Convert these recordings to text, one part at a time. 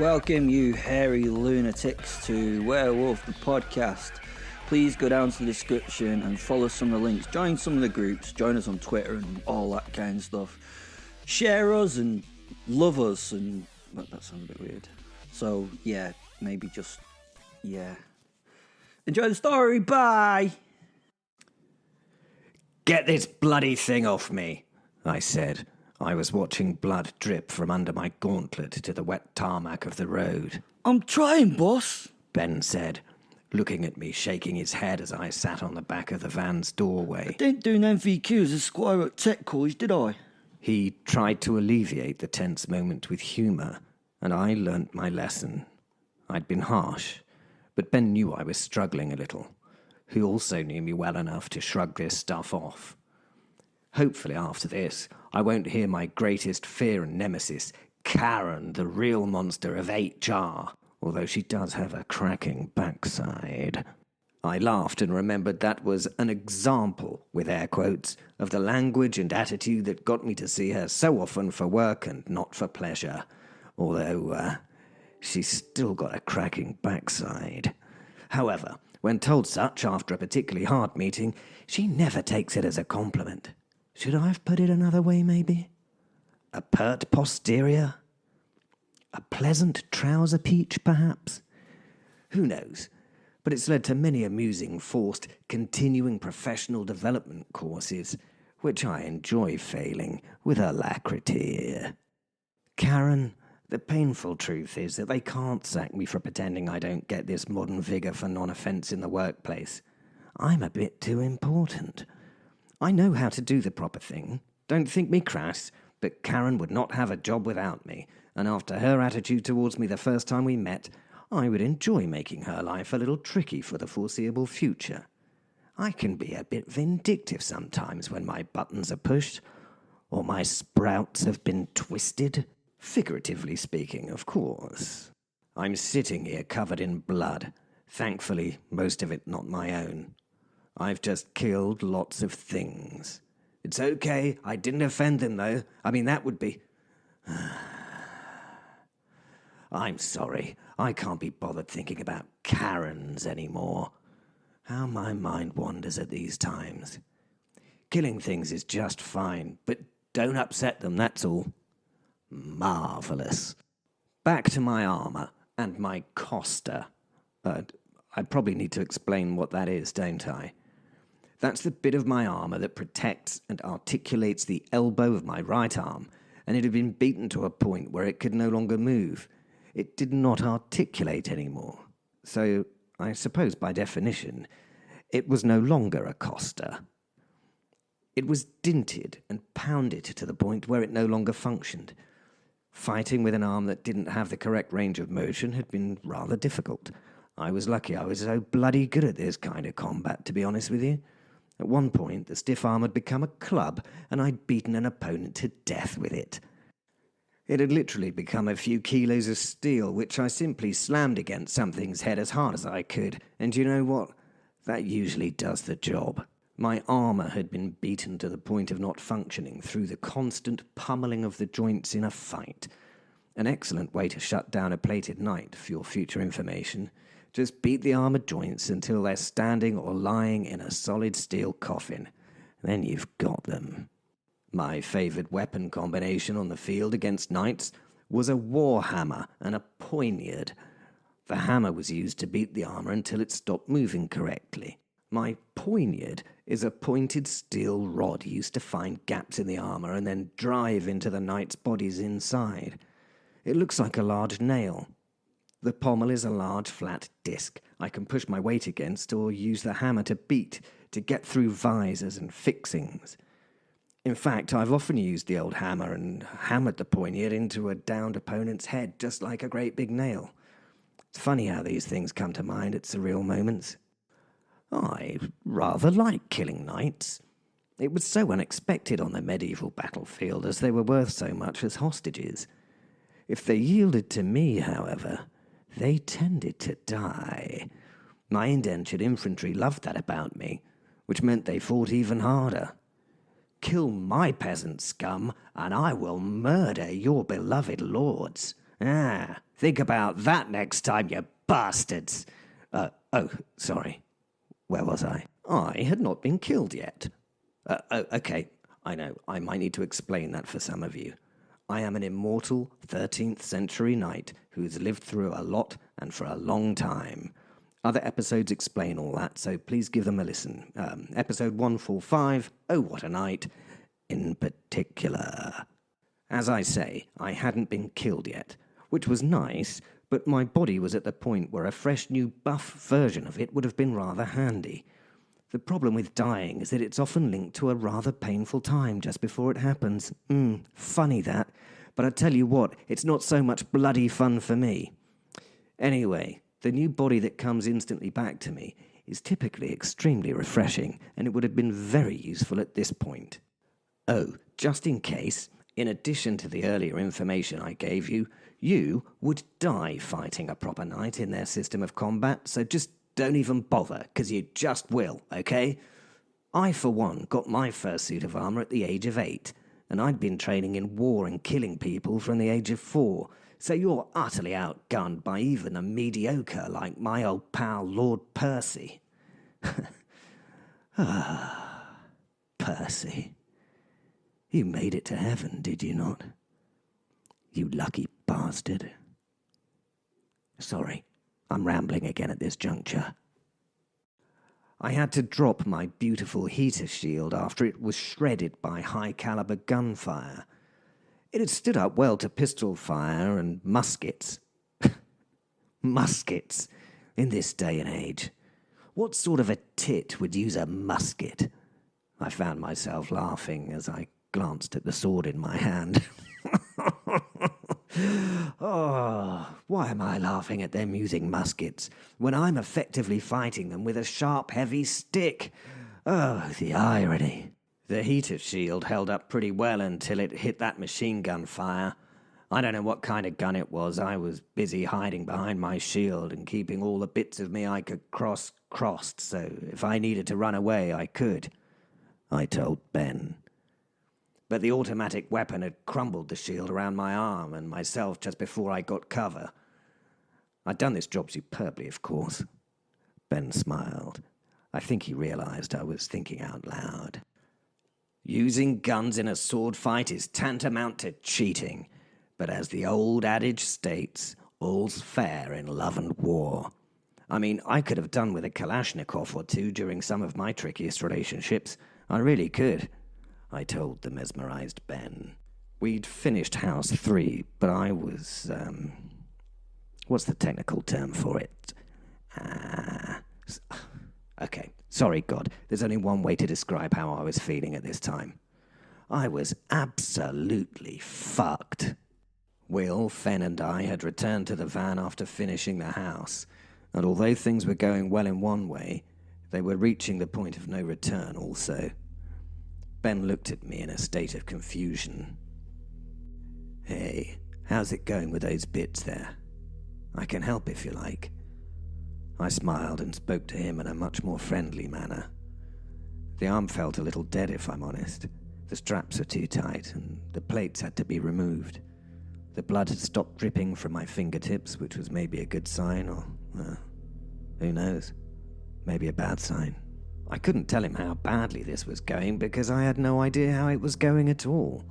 Welcome, you hairy lunatics, to Werewolf, the podcast. Please go down to the description and follow some of the links. Join some of the groups. Join us on Twitter and all that kind of stuff. Share us and love us. And that sounds a bit weird. So, yeah, maybe just, yeah. Enjoy the story. Bye. Get this bloody thing off me, I said. I was watching blood drip from under my gauntlet to the wet tarmac of the road. I'm trying, boss, Ben said, looking at me, shaking his head as I sat on the back of the van's doorway. I didn't do an MVQ as a squire at Tech College, did I? He tried to alleviate the tense moment with humour, and I learnt my lesson. I'd been harsh, but Ben knew I was struggling a little. He also knew me well enough to shrug this stuff off. Hopefully after this, I won't hear my greatest fear and nemesis, Karen, the real monster of HR, although she does have a cracking backside. I laughed and remembered that was an example, with air quotes, of the language and attitude that got me to see her so often for work and not for pleasure, although she's still got a cracking backside. However, when told such after a particularly hard meeting, she never takes it as a compliment. Should I have put it another way, maybe? A pert posterior? A pleasant trouser peach, perhaps? Who knows? But it's led to many amusing, forced, continuing professional development courses, which I enjoy failing with alacrity. Karen, the painful truth is that they can't sack me for pretending I don't get this modern vigour for non-offence in the workplace. I'm a bit too important. I know how to do the proper thing. Don't think me crass, but Karen would not have a job without me, and after her attitude towards me the first time we met, I would enjoy making her life a little tricky for the foreseeable future. I can be a bit vindictive sometimes when my buttons are pushed, or my sprouts have been twisted, figuratively speaking, of course. I'm sitting here covered in blood, thankfully most of it not my own. I've just killed lots of things. It's okay, I didn't offend them though. I mean, that would be... I'm sorry, I can't be bothered thinking about Karens anymore. How my mind wanders at these times. Killing things is just fine, but don't upset them, that's all. Marvellous. Back to my armour and my coster. I probably need to explain what that is, don't I? That's the bit of my armour that protects and articulates the elbow of my right arm, and it had been beaten to a point where it could no longer move. It did not articulate anymore. So, I suppose by definition, it was no longer a coster. It was dinted and pounded to the point where it no longer functioned. Fighting with an arm that didn't have the correct range of motion had been rather difficult. I was lucky I was so bloody good at this kind of combat, to be honest with you. At one point, the stiff arm had become a club, and I'd beaten an opponent to death with it. It had literally become a few kilos of steel, which I simply slammed against something's head as hard as I could, and you know what? That usually does the job. My armour had been beaten to the point of not functioning through the constant pummeling of the joints in a fight. An excellent way to shut down a plated knight, for your future information. Just beat the armoured joints until they're standing or lying in a solid steel coffin. Then you've got them. My favoured weapon combination on the field against knights was a war hammer and a poignard. The hammer was used to beat the armour until it stopped moving correctly. My poignard is a pointed steel rod used to find gaps in the armour and then drive into the knights' bodies inside. It looks like a large nail. The pommel is a large flat disc I can push my weight against or use the hammer to beat to get through visors and fixings. In fact, I've often used the old hammer and hammered the poignard into a downed opponent's head just like a great big nail. It's funny how these things come to mind at surreal moments. I rather like killing knights. It was so unexpected on the medieval battlefield as they were worth so much as hostages. If they yielded to me, however, they tended to die. My indentured infantry loved that about me, which meant they fought even harder. Kill my peasant scum, and I will murder your beloved lords. Think about that next time, you bastards. Sorry. Where was I? I had not been killed yet. Okay, I know. I might need to explain that for some of you. I am an immortal 13th century knight who's lived through a lot and for a long time. Other episodes explain all that, so please give them a listen. Episode 145, Oh What a Night, in particular. As I say, I hadn't been killed yet, which was nice, but my body was at the point where a fresh new buff version of it would have been rather handy. The problem with dying is that it's often linked to a rather painful time just before it happens. Funny that, but I tell you what, it's not so much bloody fun for me. Anyway, the new body that comes instantly back to me is typically extremely refreshing, and it would have been very useful at this point. Oh, just in case, in addition to the earlier information I gave you, you would die fighting a proper knight in their system of combat, so just don't even bother, because you just will, okay? I, for one, got my first suit of armor at the age of 8, and I'd been training in war and killing people from the age of 4, so you're utterly outgunned by even a mediocre like my old pal Lord Percy. Percy. You made it to heaven, did you not? You lucky bastard. Sorry, I'm rambling again at this juncture. I had to drop my beautiful heater shield after it was shredded by high-caliber gunfire. It had stood up well to pistol fire and muskets. Muskets, in this day and age. What sort of a tit would use a musket? I found myself laughing as I glanced at the sword in my hand. Oh, why am I laughing at them using muskets when I'm effectively fighting them with a sharp, heavy stick? Oh, the irony. The heater shield held up pretty well until it hit that machine gun fire. I don't know what kind of gun it was. I was busy hiding behind my shield and keeping all the bits of me I could crossed, so if I needed to run away, I could. I told Ben. But the automatic weapon had crumbled the shield around my arm and myself just before I got cover. I'd done this job superbly, of course. Ben smiled. I think he realized I was thinking out loud. Using guns in a sword fight is tantamount to cheating, but as the old adage states, all's fair in love and war. I mean, I could have done with a Kalashnikov or two during some of my trickiest relationships. I really could. I told the mesmerized Ben. We'd finished House 3, but I was, what's the technical term for it? Okay, sorry, God, there's only one way to describe how I was feeling at this time. I was absolutely fucked. Will, Fen, and I had returned to the van after finishing the house, and although things were going well in one way, they were reaching the point of no return also. Ben looked at me in a state of confusion. Hey, how's it going with those bits there? I can help if you like. I smiled and spoke to him in a much more friendly manner. The arm felt a little dead, if I'm honest. The straps were too tight, and the plates had to be removed. The blood had stopped dripping from my fingertips, which was maybe a good sign, or, who knows, maybe a bad sign. I couldn't tell him how badly this was going because I had no idea how it was going at all.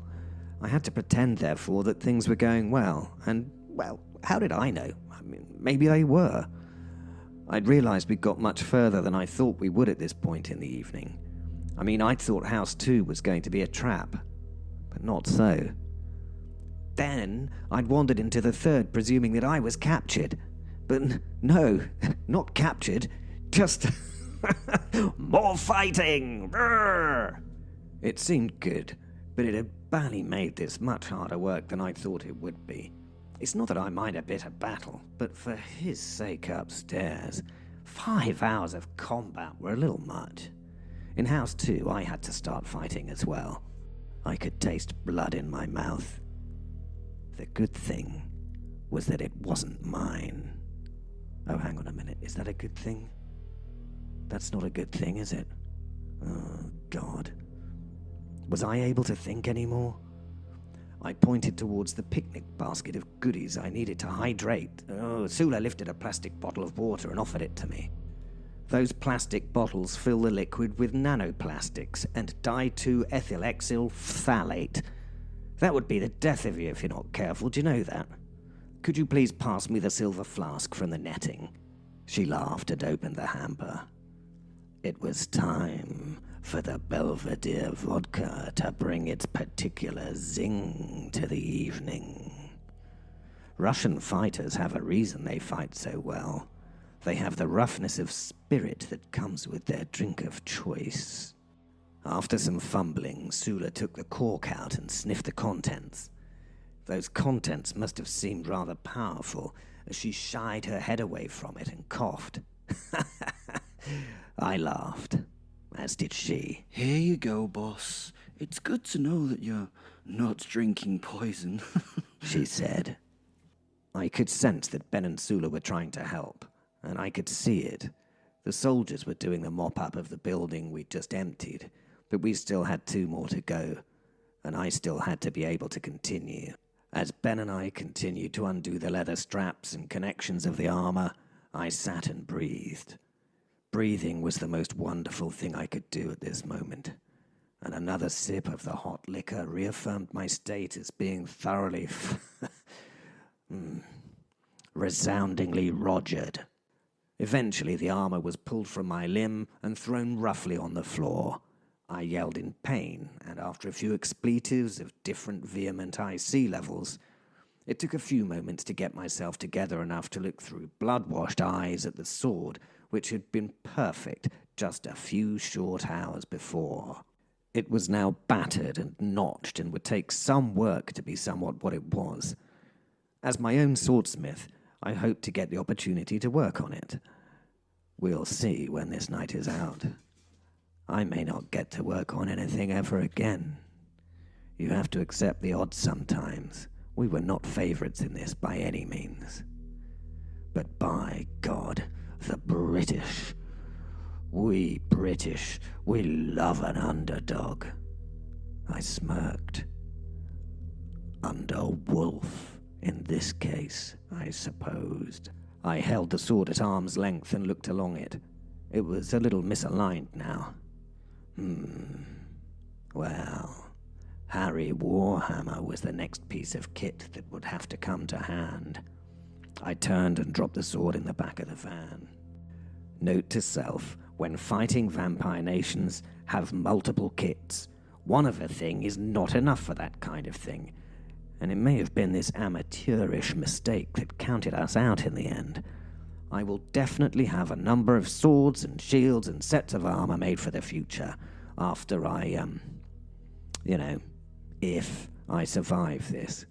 I had to pretend, therefore, that things were going well, and, well, how did I know? I mean, maybe they were. I'd realized we'd got much further than I thought we would at this point in the evening. I mean, I'd thought House 2 was going to be a trap, but not so. Then I'd wandered into the third, presuming that I was captured. But no, not captured, just more fighting! Brrr! It seemed good, but it had barely made this much harder work than I thought it would be. It's not that I mind a bit of battle, but for his sake upstairs, 5 hours of combat were a little much. In House 2, I had to start fighting as well. I could taste blood in my mouth. The good thing was that it wasn't mine. Oh, hang on a minute. Is that a good thing? That's not a good thing, is it? Oh, God. Was I able to think anymore? I pointed towards the picnic basket of goodies I needed to hydrate. Sula lifted a plastic bottle of water and offered it to me. Those plastic bottles fill the liquid with nanoplastics and di-2-ethylexyl phthalate. That would be the death of you if you're not careful, do you know that? Could you please pass me the silver flask from the netting? She laughed and opened the hamper. It was time for the Belvedere vodka to bring its particular zing to the evening. Russian fighters have a reason they fight so well. They have the roughness of spirit that comes with their drink of choice. After some fumbling, Sula took the cork out and sniffed the contents. Those contents must have seemed rather powerful as she shied her head away from it and coughed. I laughed, as did she. Here you go, boss. It's good to know that you're not drinking poison, she said. I could sense that Ben and Sula were trying to help, and I could see it. The soldiers were doing the mop-up of the building we'd just emptied, but we still had 2 more to go, and I still had to be able to continue. As Ben and I continued to undo the leather straps and connections of the armor, I sat and breathed. Breathing was the most wonderful thing I could do at this moment, and another sip of the hot liquor reaffirmed my state as being thoroughly resoundingly rogered. Eventually the armor was pulled from my limb and thrown roughly on the floor. I yelled in pain, and after a few expletives of different vehement IC levels, it took a few moments to get myself together enough to look through blood-washed eyes at the sword, which had been perfect just a few short hours before. It was now battered and notched and would take some work to be somewhat what it was. As my own swordsmith, I hoped to get the opportunity to work on it. We'll see when this night is out. I may not get to work on anything ever again. You have to accept the odds sometimes. We were not favorites in this by any means. But by God, the British. We British, we love an underdog. I smirked. Under Wolf, in this case, I supposed. I held the sword at arm's length and looked along it. It was a little misaligned now. Well, Harry Warhammer was the next piece of kit that would have to come to hand. I turned and dropped the sword in the back of the van. Note to self, when fighting vampire nations, have multiple kits. One of a thing is not enough for that kind of thing, and it may have been this amateurish mistake that counted us out in the end. I will definitely have a number of swords and shields and sets of armor made for the future after I, if I survive this.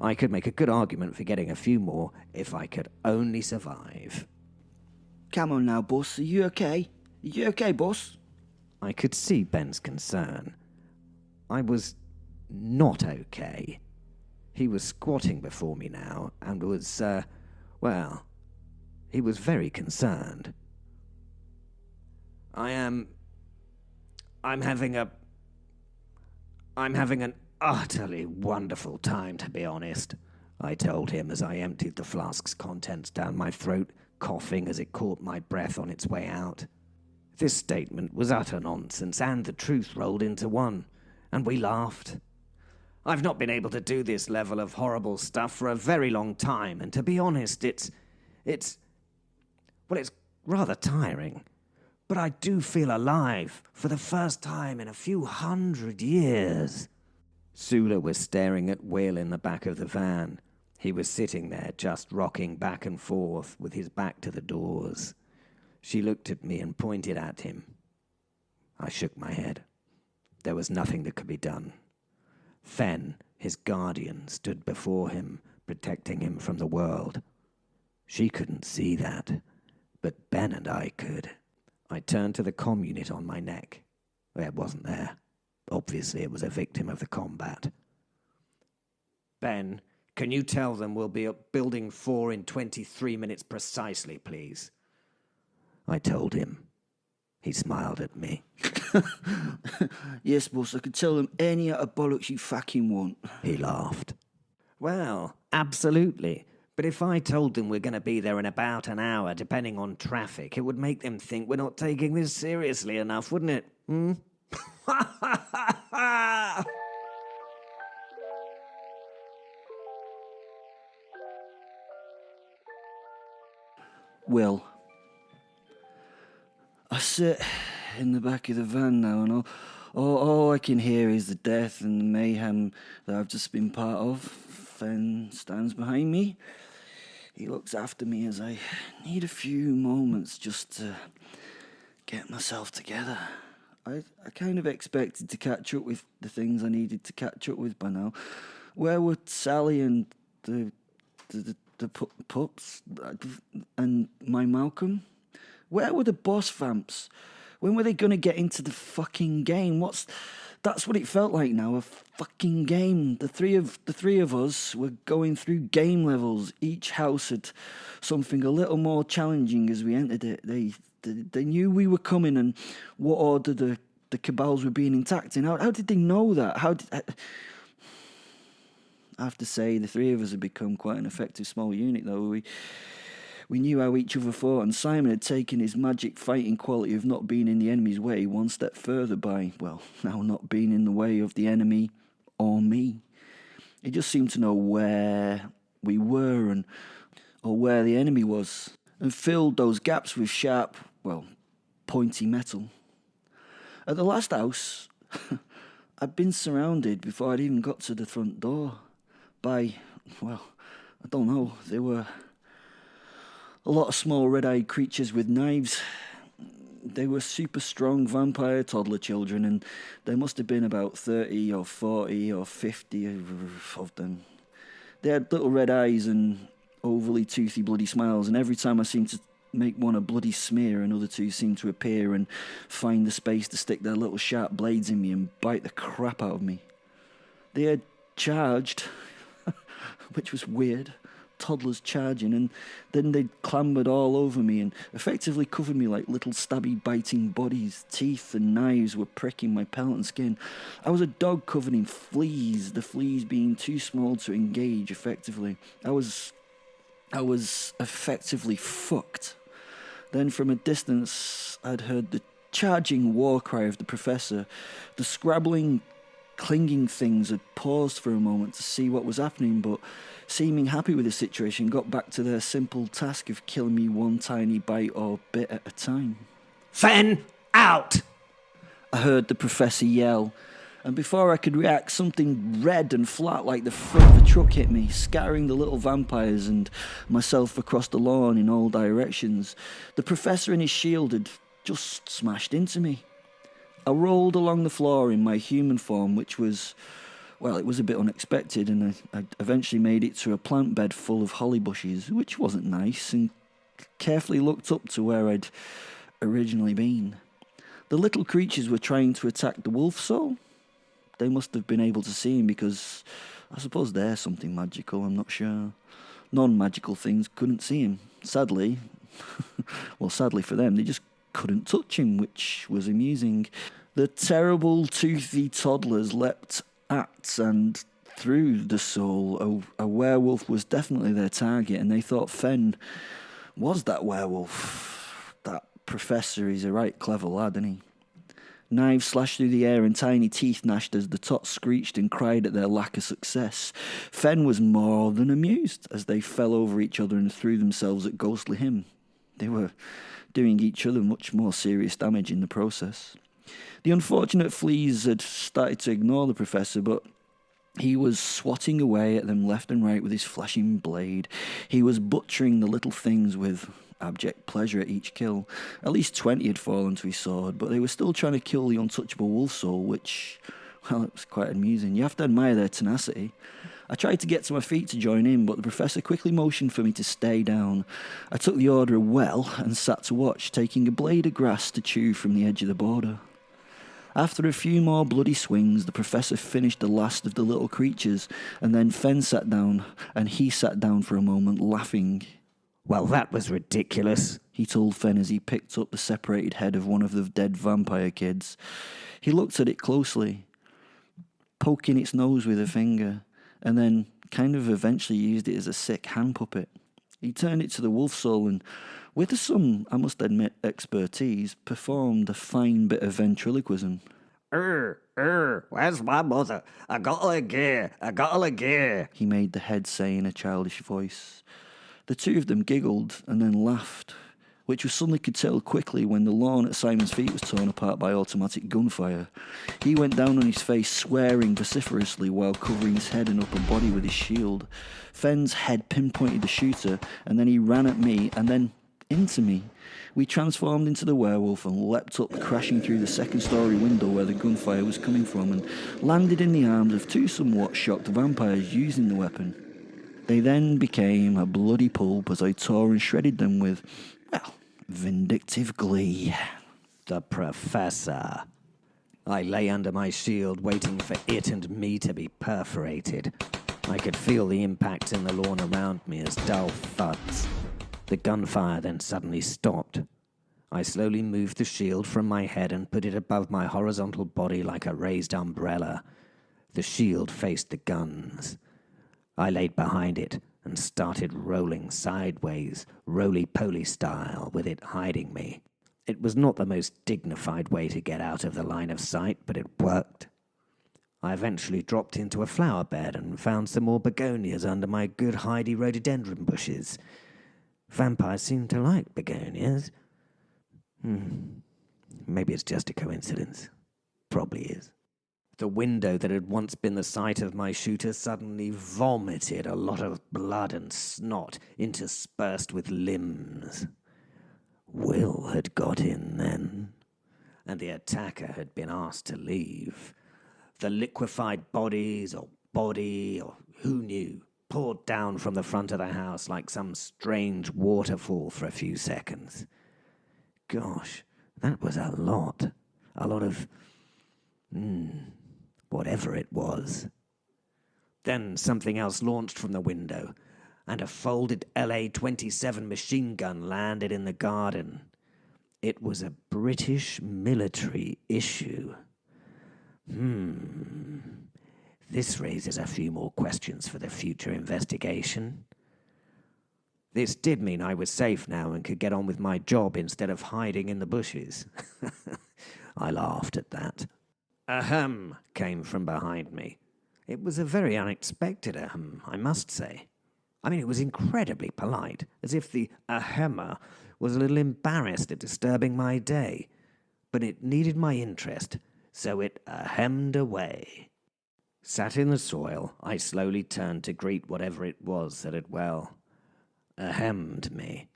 I could make a good argument for getting a few more if I could only survive. Come on now, boss. Are you okay? Are you okay, boss? I could see Ben's concern. I was not okay. He was squatting before me now and was, he was very concerned. I'm having an utterly wonderful time, to be honest, I told him as I emptied the flask's contents down my throat, coughing as it caught my breath on its way out. This statement was utter nonsense, and the truth rolled into one, and we laughed. I've not been able to do this level of horrible stuff for a very long time, and to be honest, it's rather tiring. But I do feel alive for the first time in a few 100 years. Sula was staring at Will in the back of the van. He was sitting there, just rocking back and forth with his back to the doors. She looked at me and pointed at him. I shook my head. There was nothing that could be done. Fen, his guardian, stood before him, protecting him from the world. She couldn't see that, but Ben and I could. I turned to the comm unit on my neck. It wasn't there. Obviously, it was a victim of the combat. Ben, can you tell them we'll be at Building 4 in 23 minutes precisely, please? I told him. He smiled at me. Yes, boss, I could tell them any out of bollocks you fucking want. He laughed. Well, absolutely. But if I told them we're going to be there in about an hour, depending on traffic, it would make them think we're not taking this seriously enough, wouldn't it? Well, I sit in the back of the van now, and all I can hear is the death and the mayhem that I've just been part of. Fen stands behind me. He looks after me as I need a few moments just to get myself together. I kind of expected to catch up with the things I needed to catch up with by now. Where were Sally and the pups and my Malcolm? Where were the boss vamps? When were they gonna get into the fucking game? That's what it felt like now, a fucking game. The three of us were going through game levels. Each house had something a little more challenging as we entered it. They knew we were coming and what order the cabals were being attacked in. How did they know that? I have to say, the three of us had become quite an effective small unit, though. We knew how each other fought, and Simon had taken his magic fighting quality of not being in the enemy's way one step further by, well, now not being in the way of the enemy or me. He just seemed to know where we were or where the enemy was, and filled those gaps with sharp, well, pointy metal. At the last house, I'd been surrounded before I'd even got to the front door by, well, I don't know, there were a lot of small red-eyed creatures with knives. They were super strong vampire toddler children, and there must have been about 30 or 40 or 50 of them. They had little red eyes and overly toothy bloody smiles, and every time I seemed to make one a bloody smear, another two seemed to appear and find the space to stick their little sharp blades in me and bite the crap out of me. They had charged, which was weird. Toddlers charging, and then they'd clambered all over me and effectively covered me like little stabby biting bodies. Teeth and knives were pricking my pelt and skin. I was a dog covered in fleas, the fleas being too small to engage effectively. I was effectively fucked. Then from a distance I'd heard the charging war cry of the professor. The scrabbling, clinging things had paused for a moment to see what was happening, but seeming happy with the situation, got back to their simple task of killing me one tiny bite or bit at a time. Fen, out! I heard the professor yell, and before I could react, something red and flat like the front of a truck hit me, scattering the little vampires and myself across the lawn in all directions. The professor and his shield had just smashed into me. I rolled along the floor in my human form, which was, well, it was a bit unexpected, and I eventually made it to a plant bed full of holly bushes, which wasn't nice, and carefully looked up to where I'd originally been. The little creatures were trying to attack the wolf soul. They must have been able to see him because I suppose they're something magical, I'm not sure. Non-magical things couldn't see him. Sadly, well, sadly for them, they just couldn't touch him, which was amusing. The terrible toothy toddlers leapt at and through the soul. A werewolf was definitely their target, and they thought Fen was that werewolf. That professor is a right clever lad, isn't he? Knives slashed through the air and tiny teeth gnashed as the tots screeched and cried at their lack of success. Fen was more than amused as they fell over each other and threw themselves at ghostly him. They were doing each other much more serious damage in the process. The unfortunate fleas had started to ignore the professor, but he was swatting away at them left and right with his flashing blade. He was butchering the little things with abject pleasure at each kill. At least 20 had fallen to his sword, but they were still trying to kill the untouchable wolf soul, which, well, it was quite amusing. You have to admire their tenacity. I tried to get to my feet to join in, but the professor quickly motioned for me to stay down. I took the order well and sat to watch, taking a blade of grass to chew from the edge of the border. After a few more bloody swings, the professor finished the last of the little creatures, and then Fen sat down, and he sat down for a moment, laughing. Well, that was ridiculous. he told Fen as he picked up the separated head of one of the dead vampire kids. He looked at it closely, poking its nose with a finger, and then kind of eventually used it as a sick hand puppet. He turned it to the wolf soul and, with some, I must admit, expertise, performed a fine bit of ventriloquism. Where's my mother? I gotta gear, he made the head say in a childish voice. The two of them giggled and then laughed, which was something could tell quickly when the lawn at Simon's feet was torn apart by automatic gunfire. He went down on his face, swearing vociferously while covering his head and upper body with his shield. Fenn's head pinpointed the shooter, and then he ran at me, and then into me. We transformed into the werewolf and leapt up, crashing through the second-story window where the gunfire was coming from, and landed in the arms of two somewhat shocked vampires using the weapon. They then became a bloody pulp as I tore and shredded them with, well, vindictive glee. The Professor. I lay under my shield, waiting for it and me to be perforated. I could feel the impact in the lawn around me as dull thuds. The gunfire then suddenly stopped. I slowly moved the shield from my head and put it above my horizontal body like a raised umbrella. The shield faced the guns. I laid behind it and started rolling sideways, roly-poly style, with it hiding me. It was not the most dignified way to get out of the line of sight, but it worked. I eventually dropped into a flower bed and found some more begonias under my good Heidi rhododendron bushes. Vampires seem to like begonias. Maybe it's just a coincidence. Probably is. The window that had once been the site of my shooter suddenly vomited a lot of blood and snot interspersed with limbs. Will had got in then, and the attacker had been asked to leave. The liquefied bodies, or who knew, poured down from the front of the house like some strange waterfall for a few seconds. Gosh, that was a lot. A lot of, whatever it was. Then something else launched from the window, and a folded LA-27 machine gun landed in the garden. It was a British military issue. This raises a few more questions for the future investigation. This did mean I was safe now and could get on with my job instead of hiding in the bushes. I laughed at that. Ahem came from behind me. It was a very unexpected ahem, I must say. I mean, it was incredibly polite, as if the ahemmer was a little embarrassed at disturbing my day. But it needed my interest, so it ahemmed away. Sat in the soil, I slowly turned to greet whatever it was that had, ahemmed me.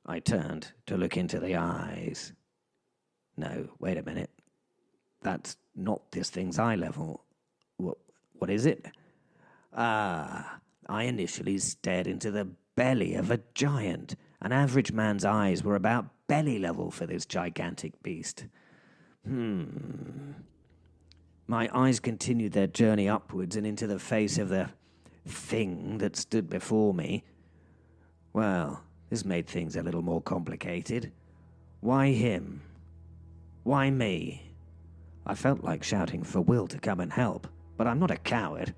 I turned to look into the eyes. No, wait a minute. That's not this thing's eye level. What is it? I initially stared into the belly of a giant. An average man's eyes were about belly level for this gigantic beast. My eyes continued their journey upwards and into the face of the thing that stood before me. Well, this made things a little more complicated. Why him? Why me? I felt like shouting for Will to come and help, but I'm not a coward.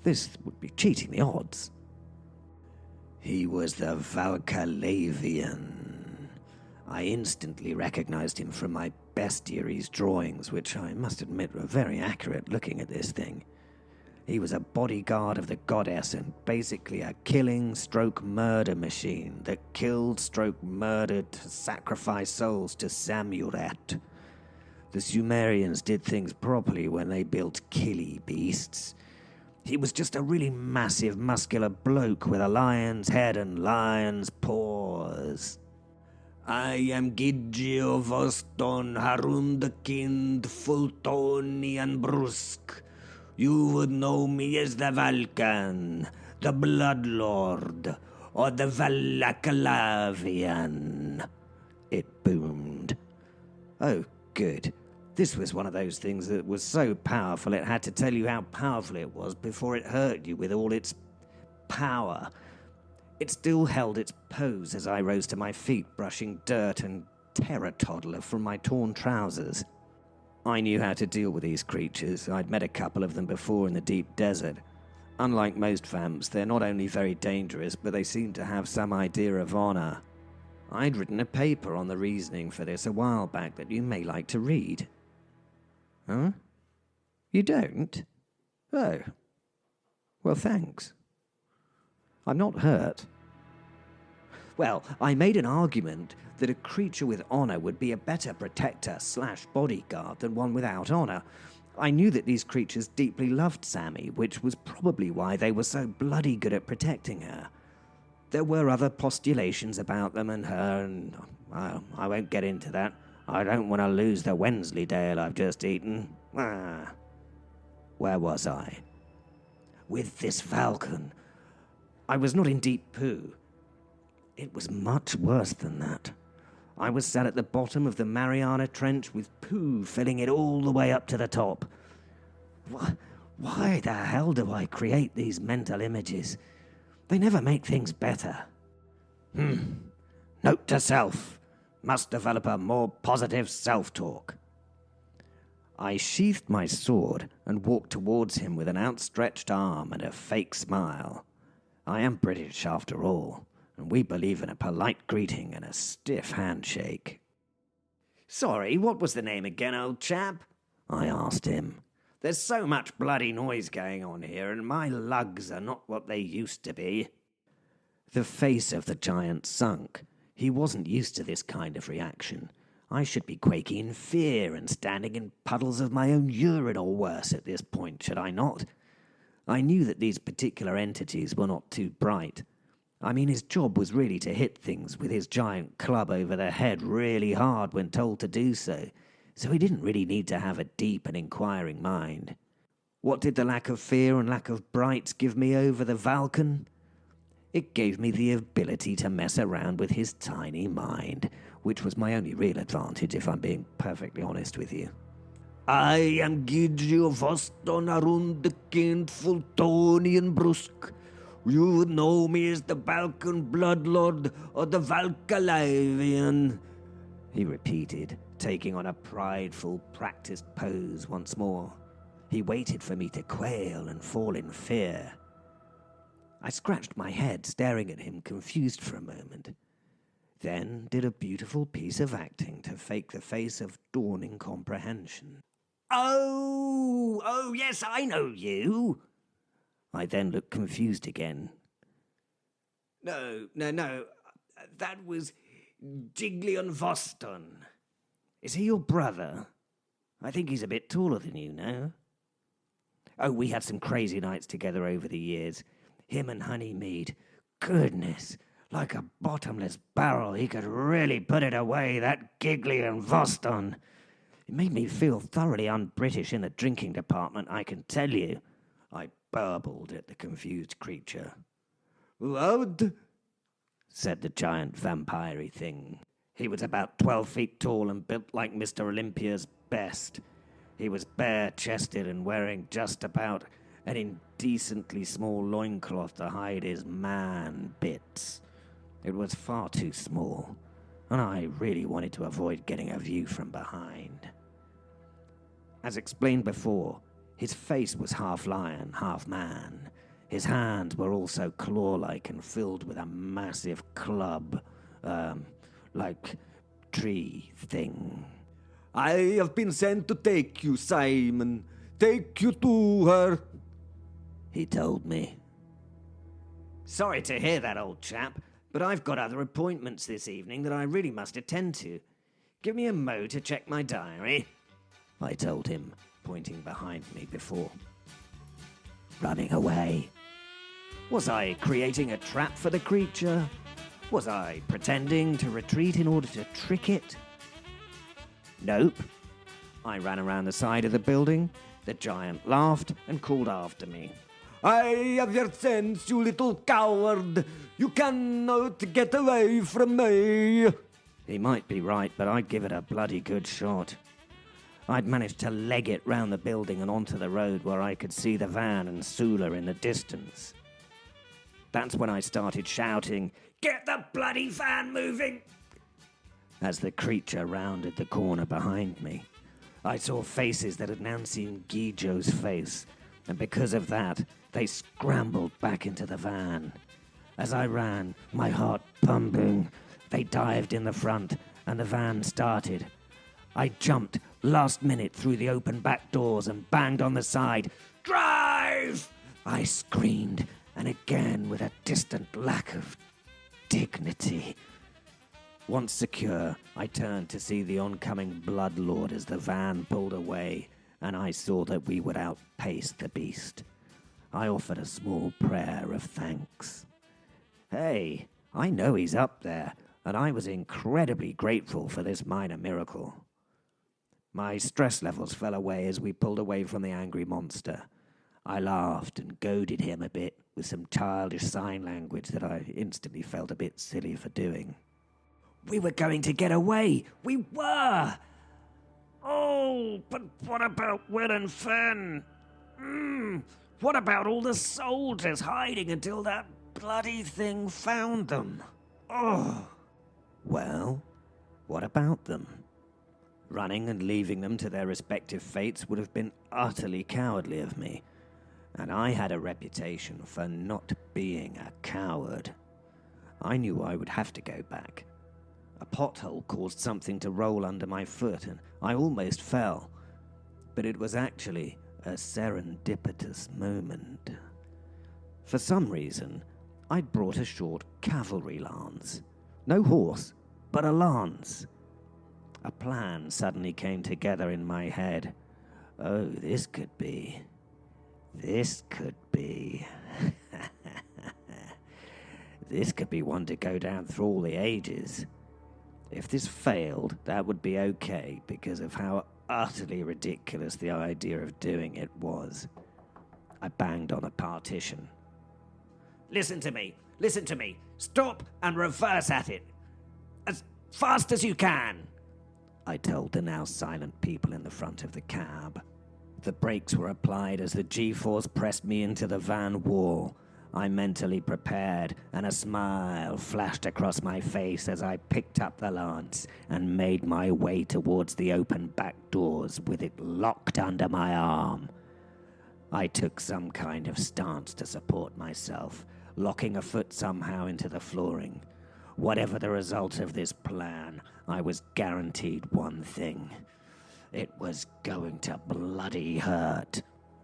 This would be cheating the odds. He was the Valkalavian. I instantly recognized him from my bestiary's drawings, which I must admit were very accurate looking at this thing. He was a bodyguard of the goddess and basically a killing-stroke-murder machine that killed-stroke-murdered to sacrifice souls to Samurat. The Sumerians did things properly when they built killy beasts. He was just a really massive, muscular bloke with a lion's head and lion's paws. I am Gidgio Voston Harundakind Fultonian Brusk. You would know me as the Valkan, the Bloodlord, or the Valakalavian. It boomed. Oh, good. This was one of those things that was so powerful it had to tell you how powerful it was before it hurt you with all its power. It still held its pose as I rose to my feet, brushing dirt and terror toddler from my torn trousers. I knew how to deal with these creatures. I'd met a couple of them before in the deep desert. Unlike most vamps, they're not only very dangerous, but they seem to have some idea of honor. I'd written a paper on the reasoning for this a while back that you may like to read. Huh? You don't? Oh. Well, thanks. I'm not hurt. Well, I made an argument that a creature with honor would be a better protector/bodyguard than one without honor. I knew that these creatures deeply loved Sammy, which was probably why they were so bloody good at protecting her. There were other postulations about them and her, and I won't get into that. I don't want to lose the Wensleydale I've just eaten. Where was I? With this falcon. I was not in deep poo. It was much worse than that. I was sat at the bottom of the Mariana Trench with poo filling it all the way up to the top. Why the hell do I create these mental images? They never make things better. Note to self. Must develop a more positive self-talk. I sheathed my sword and walked towards him with an outstretched arm and a fake smile. I am British after all, and we believe in a polite greeting and a stiff handshake. Sorry, what was the name again, old chap? I asked him. There's so much bloody noise going on here, and my lugs are not what they used to be. The face of the giant sunk. He wasn't used to this kind of reaction. I should be quaking in fear and standing in puddles of my own urine or worse at this point, should I not? I knew that these particular entities were not too bright. I mean, his job was really to hit things with his giant club over the head really hard when told to do so he didn't really need to have a deep and inquiring mind. What did the lack of fear and lack of brights give me over the Vulcan? It gave me the ability to mess around with his tiny mind, which was my only real advantage, if I'm being perfectly honest with you. I am Gidjo Voston Arund the Kind Fultonian Brusk. You would know me as the Balkan Bloodlord or the Valkalavian, he repeated, taking on a prideful, practiced pose once more. He waited for me to quail and fall in fear. I scratched my head, staring at him, confused for a moment, then did a beautiful piece of acting to fake the face of dawning comprehension. Oh, yes, I know you. I then looked confused again. No, that was Jiglion Voston. Is he your brother? I think he's a bit taller than you, no? Oh, we had some crazy nights together over the years. Him and Honeymead. Goodness, like a bottomless barrel, he could really put it away, that Giglion Voston. It made me feel thoroughly un-British in the drinking department, I can tell you. I burbled at the confused creature. What? Said the giant vampire-y thing. He was about 12 feet tall and built like Mr. Olympia's best. He was bare-chested and wearing just about an indecently small loincloth to hide his man bits. It was far too small, and I really wanted to avoid getting a view from behind. As explained before, his face was half lion, half man. His hands were also claw-like and filled with a massive club, like tree thing. I have been sent to take you, Simon. Take you to her, he told me. Sorry to hear that, old chap, but I've got other appointments this evening that I really must attend to. Give me a mo to check my diary, I told him, pointing behind me before. Running away. Was I creating a trap for the creature? Was I pretending to retreat in order to trick it? Nope. I ran around the side of the building. The giant laughed and called after me. I have your sense, you little coward. You cannot get away from me. He might be right, but I'd give it a bloody good shot. I'd managed to leg it round the building and onto the road where I could see the van and Sula in the distance. That's when I started shouting, "Get the bloody van moving!" As the creature rounded the corner behind me, I saw faces that had now seen Guijo's face, and because of that, they scrambled back into the van. As I ran, my heart pumping, they dived in the front, and the van started. I jumped last minute through the open back doors and banged on the side. "Drive!" I screamed, and again with a distant lack of dignity. Once secure, I turned to see the oncoming bloodlord as the van pulled away, and I saw that we would outpace the beast. I offered a small prayer of thanks. Hey, I know he's up there, and I was incredibly grateful for this minor miracle. My stress levels fell away as we pulled away from the angry monster. I laughed and goaded him a bit with some childish sign language that I instantly felt a bit silly for doing. We were going to get away! We were! Oh, but what about Will and Fern? What about all the soldiers hiding until that bloody thing found them? Oh! Well, what about them? Running and leaving them to their respective fates would have been utterly cowardly of me, and I had a reputation for not being a coward. I knew I would have to go back. A pothole caused something to roll under my foot, and I almost fell. But it was actually a serendipitous moment. For some reason, I'd brought a short cavalry lance. No horse, but a lance. A plan suddenly came together in my head. Oh, this could be. This could be one to go down through all the ages. If this failed, that would be okay because of how utterly ridiculous the idea of doing it was. I banged on a partition. Listen to me. Stop and reverse at it. As fast as you can, I told the now silent people in the front of the cab. The brakes were applied as the G-force pressed me into the van wall. I mentally prepared, and a smile flashed across my face as I picked up the lance and made my way towards the open back doors with it locked under my arm. I took some kind of stance to support myself, locking a foot somehow into the flooring. Whatever the result of this plan, I was guaranteed one thing. It was going to bloody hurt.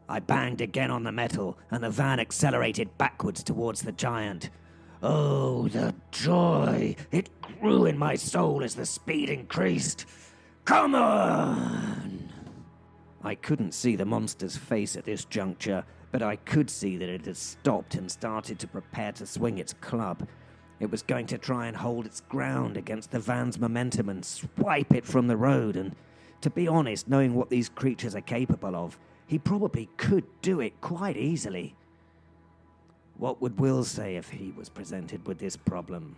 I banged again on the metal, and the van accelerated backwards towards the giant. Oh, the joy! It grew in my soul as the speed increased. Come on! I couldn't see the monster's face at this juncture, but I could see that it had stopped and started to prepare to swing its club. It was going to try and hold its ground against the van's momentum and swipe it from the road, and to be honest, knowing what these creatures are capable of, he probably could do it quite easily. What would Will say if he was presented with this problem?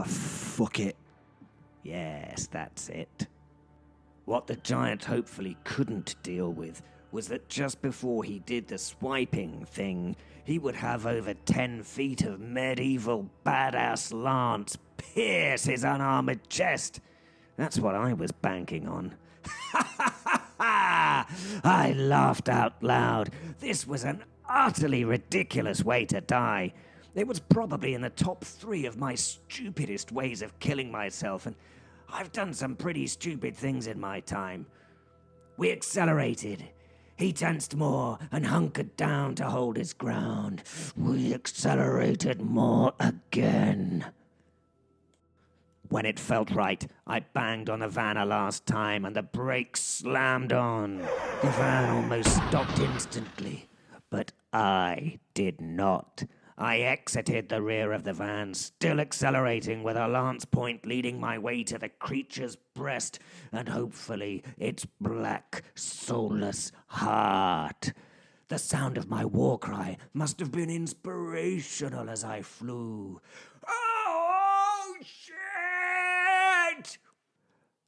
Fuck it. Yes, that's it. What the giant hopefully couldn't deal with was that just before he did the swiping thing, he would have over 10 feet of medieval badass lance pierce his unarmored chest. That's what I was banking on. I laughed out loud. This was an utterly ridiculous way to die. It was probably in the top 3 of my stupidest ways of killing myself, and I've done some pretty stupid things in my time. We accelerated. He tensed more and hunkered down to hold his ground. We accelerated more again. When it felt right, I banged on the van a last time and the brakes slammed on. The van almost stopped instantly, but I did not. I exited the rear of the van, still accelerating with a lance point leading my way to the creature's breast and hopefully its black, soulless heart. The sound of my war cry must have been inspirational as I flew. Oh, shit!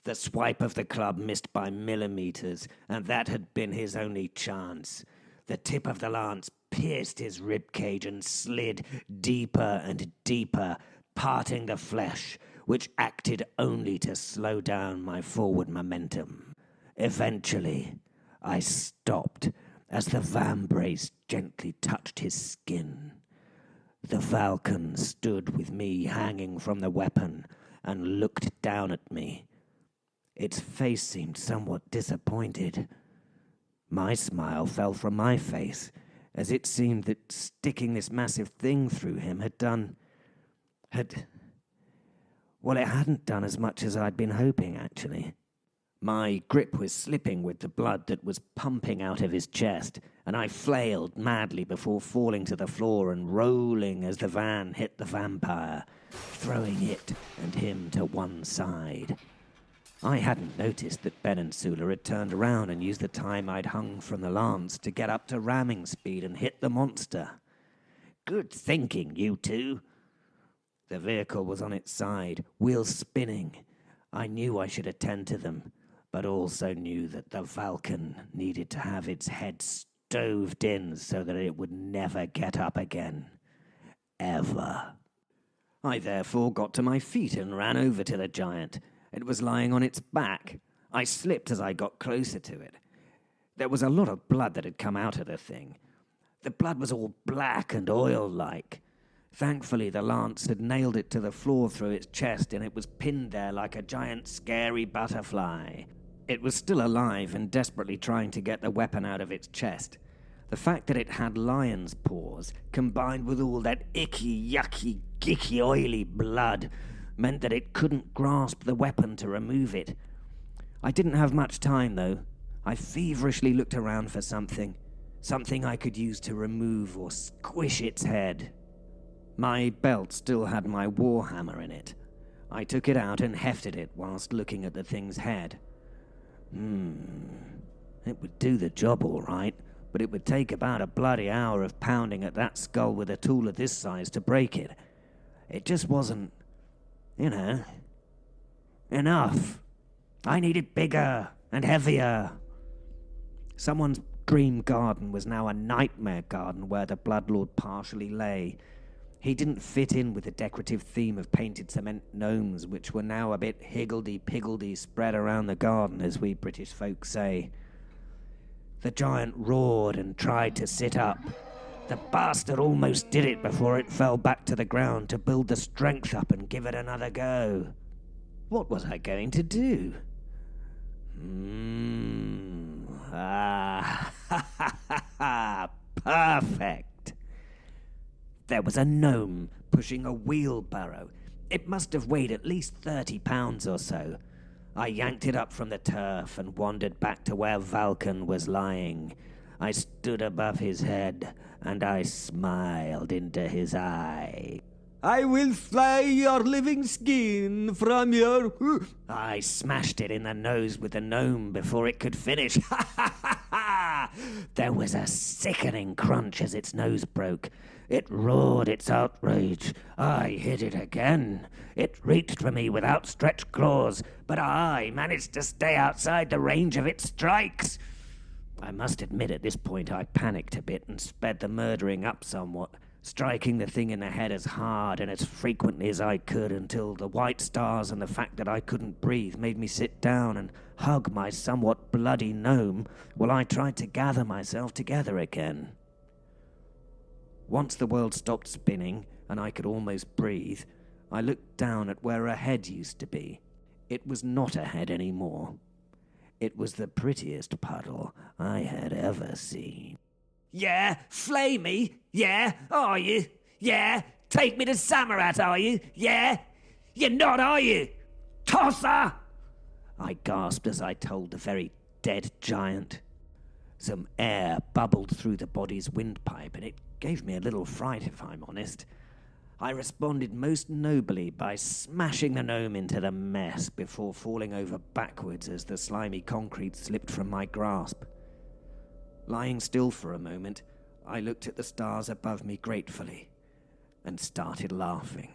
The swipe of the club missed by millimeters, and that had been his only chance. The tip of the lance pierced his ribcage and slid deeper and deeper, parting the flesh, which acted only to slow down my forward momentum. Eventually, I stopped as the vambrace gently touched his skin. The falcon stood with me hanging from the weapon and looked down at me. Its face seemed somewhat disappointed. My smile fell from my face, as it seemed that sticking this massive thing through him it hadn't done as much as I'd been hoping, actually. My grip was slipping with the blood that was pumping out of his chest, and I flailed madly before falling to the floor and rolling as the van hit the vampire, throwing it and him to one side. I hadn't noticed that Ben and Sula had turned around and used the time I'd hung from the lance to get up to ramming speed and hit the monster. Good thinking, you two. The vehicle was on its side, wheels spinning. I knew I should attend to them, but also knew that the falcon needed to have its head stoved in so that it would never get up again. Ever. I therefore got to my feet and ran over to the giant. It was lying on its back. I slipped as I got closer to it. There was a lot of blood that had come out of the thing. The blood was all black and oil-like. Thankfully, the lance had nailed it to the floor through its chest, and it was pinned there like a giant scary butterfly. It was still alive and desperately trying to get the weapon out of its chest. The fact that it had lion's paws, combined with all that icky, yucky, gicky, oily blood, meant that it couldn't grasp the weapon to remove it. I didn't have much time, though. I feverishly looked around for something I could use to remove or squish its head. My belt still had my warhammer in it. I took it out and hefted it whilst looking at the thing's head. It would do the job all right, but it would take about a bloody hour of pounding at that skull with a tool of this size to break it. It just wasn't, enough. I needed bigger and heavier. Someone's dream garden was now a nightmare garden where the Bloodlord partially lay. He didn't fit in with the decorative theme of painted cement gnomes, which were now a bit higgledy-piggledy spread around the garden, as we British folk say. The giant roared and tried to sit up. The bastard almost did it before it fell back to the ground to build the strength up and give it another go. What was I going to do? Perfect. There was a gnome pushing a wheelbarrow. It must have weighed at least 30 pounds or so. I yanked it up from the turf and wandered back to where Valken was lying. I stood above his head, and I smiled into his eye. I will flay your living skin from your... I smashed it in the nose with the gnome before it could finish. There was a sickening crunch as its nose broke. It roared its outrage. I hit it again. It reached for me with outstretched claws, but I managed to stay outside the range of its strikes. I must admit at this point I panicked a bit and sped the murdering up somewhat, striking the thing in the head as hard and as frequently as I could until the white stars and the fact that I couldn't breathe made me sit down and hug my somewhat bloody gnome while I tried to gather myself together again. Once the world stopped spinning and I could almost breathe, I looked down at where a head used to be. It was not a head anymore. It was the prettiest puddle I had ever seen. Yeah, flay me? Yeah, are you? Yeah, take me to Samarat, are you? Yeah? You're not, are you? Tosser! I gasped as I told the very dead giant. Some air bubbled through the body's windpipe, and it gave me a little fright, if I'm honest. I responded most nobly by smashing the gnome into the mess before falling over backwards as the slimy concrete slipped from my grasp. Lying still for a moment, I looked at the stars above me gratefully and started laughing.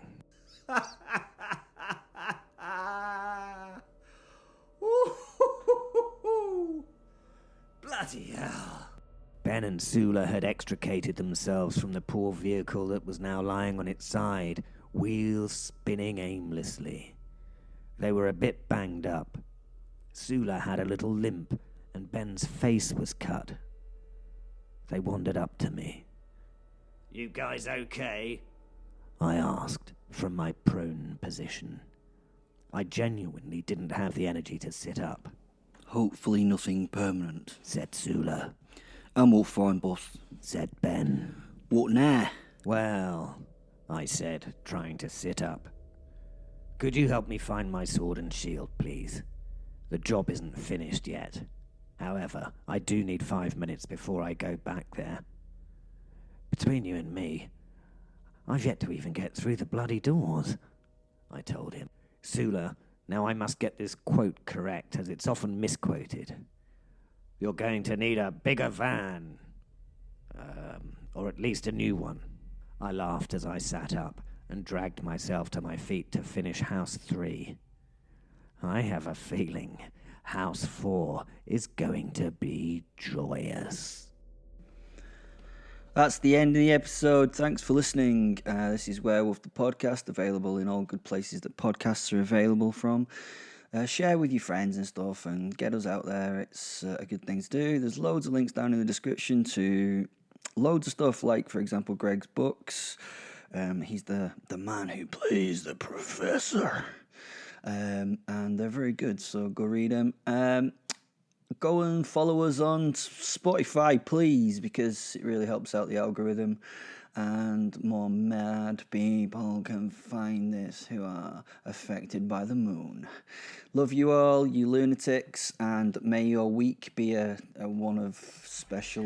Bloody hell. Ben and Sula had extricated themselves from the poor vehicle that was now lying on its side, wheels spinning aimlessly. They were a bit banged up. Sula had a little limp, and Ben's face was cut. They wandered up to me. "You guys okay?" I asked from my prone position. I genuinely didn't have the energy to sit up. "Hopefully nothing permanent," said Sula. "I'm all fine, boss," said Ben. "What now?" "Well," I said, trying to sit up. "Could you help me find my sword and shield, please? The job isn't finished yet. However, I do need 5 minutes before I go back there. Between you and me, I've yet to even get through the bloody doors," I told him. "Sula, now I must get this quote correct, as it's often misquoted. You're going to need a bigger van. Or at least a new one." I laughed as I sat up and dragged myself to my feet to finish House 3. I have a feeling House 4 is going to be joyous. That's the end of the episode. Thanks for listening. This is Werewolf the podcast, available in all good places that podcasts are available from. Share with your friends and stuff and get us out there. It's a good thing to do. There's loads of links down in the description to loads of stuff, like, for example, Greg's books. He's the man who plays the professor. And they're very good, so go read them. Go and follow us on Spotify, please, because it really helps out the algorithm, and more mad people can find this who are affected by the moon. Love you all, you lunatics, and may your week be a one of special...